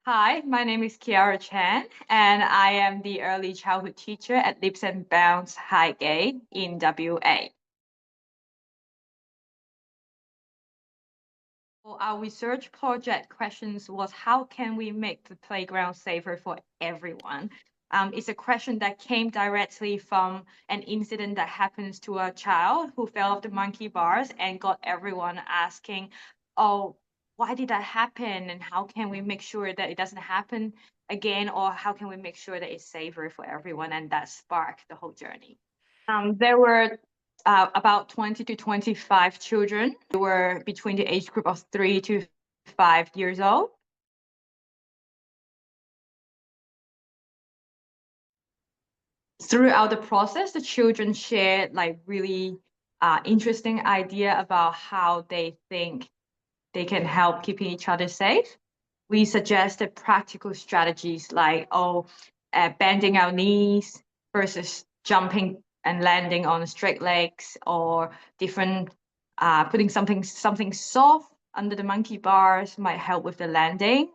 Hi, my name is Kiara Chan, and I am the early childhood teacher at Leaps and Bounds Highgate in WA. So our research project questions was how can we make the playground safer for everyone? It's a question that came directly from an incident that happens to a child who fell off the monkey bars and got everyone asking, oh, why did that happen? And how can we make sure that it doesn't happen again? Or how can we make sure that it's safer for everyone? And that sparked the whole journey. There were about 20 to 25 children. They were between the age group of 3 to 5 years old. Throughout the process, the children shared like really interesting idea about how they think they can help keeping each other safe. We suggested practical strategies like, bending our knees versus jumping and landing on straight legs, or different putting something soft under the monkey bars might help with the landing.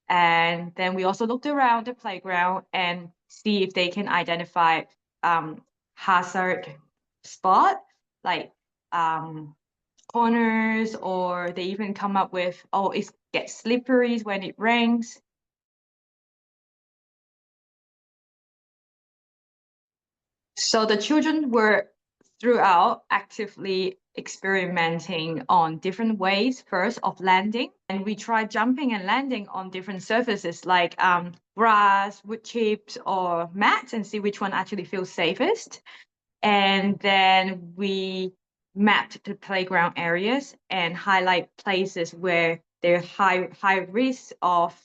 And then we also looked around the playground and see if they can identify hazard spot, like corners, or they even come up with, oh, it gets slippery when it rains. So the children were throughout actively experimenting on different ways first of landing. And we tried jumping and landing on different surfaces like grass, wood chips, or mats, and see which one actually feels safest. And then we mapped the playground areas and highlight places where there's high risk of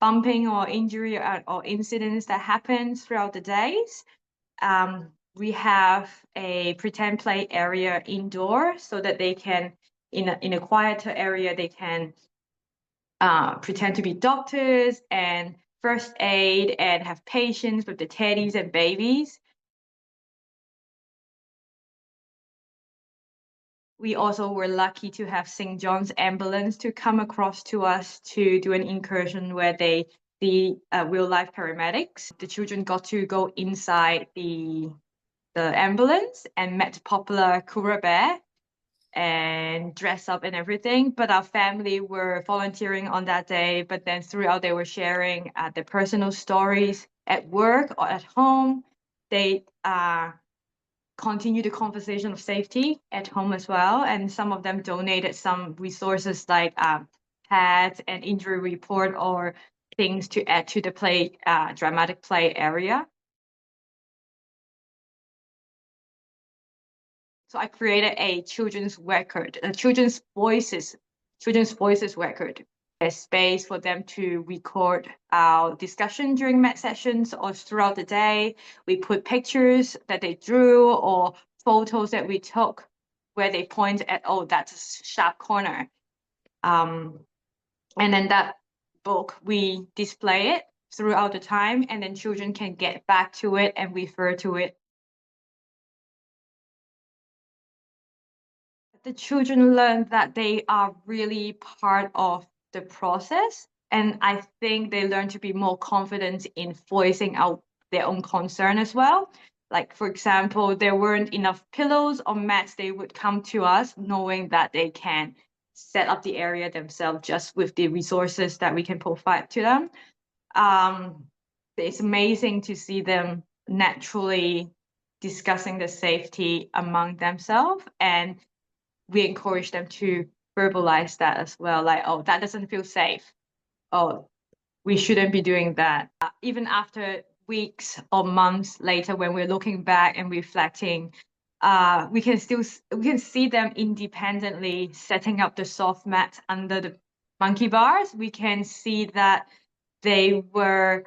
bumping or injury, or incidents that happens throughout the days. We have a pretend play area indoor so that they can, in a quieter area, they can pretend to be doctors and first aid and have patience with the teddies and babies. We also were lucky to have St. John's ambulance to come across to us to do an incursion where they see real life paramedics. The children got to go inside the ambulance and met popular Kura Bear and dress up and everything. But our family were volunteering on that day. But then throughout, they were sharing their personal stories at work or at home. They continue the conversation of safety at home as well. And some of them donated some resources like pads and injury report, or things to add to the dramatic play area. So I created a children's record, a children's voices record. There's space for them to record our discussion during med sessions or throughout the day. We put pictures that they drew or photos that we took where they point at, oh, that's a sharp corner. And then that book, we display it throughout the time, and then children can get back to it and refer to it. The children learn that they are really part of the process. And I think they learn to be more confident in voicing out their own concern as well. Like, for example, there weren't enough pillows or mats, they would come to us knowing that they can set up the area themselves just with the resources that we can provide to them. It's amazing to see them naturally discussing the safety among themselves, and we encourage them to verbalize that as well, like, oh, that doesn't feel safe, oh, we shouldn't be doing that. Even after weeks or months later, when we're looking back and reflecting, we can see them independently setting up the soft mat under the monkey bars. We can see that they were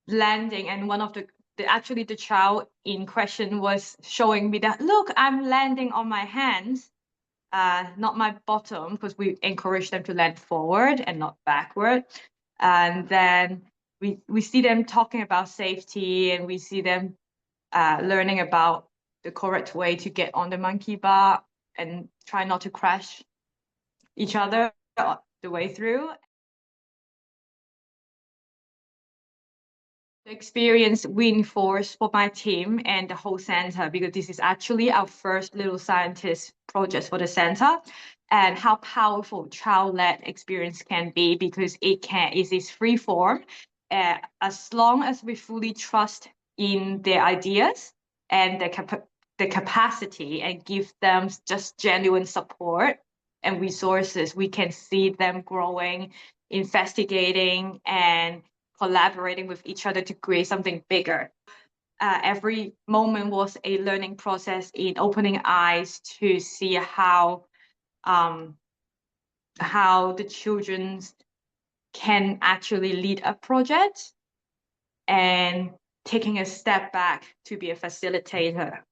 landing, and one of actually the child in question was showing me that, look, I'm landing on my hands, not my bottom, because we encourage them to land forward and not backward. And then we see them talking about safety, and we see them learning about the correct way to get on the monkey bar and try not to crash each other the way through. The experience reinforced for my team and the whole center, because this is actually our first little scientist project for the center, and how powerful child-led experience can be, because it is free form, as long as we fully trust in their ideas and the capacity, and give them just genuine support and resources, we can see them growing, investigating, and collaborating with each other to create something bigger. Every moment was a learning process in opening eyes to see how the children can actually lead a project, and taking a step back to be a facilitator.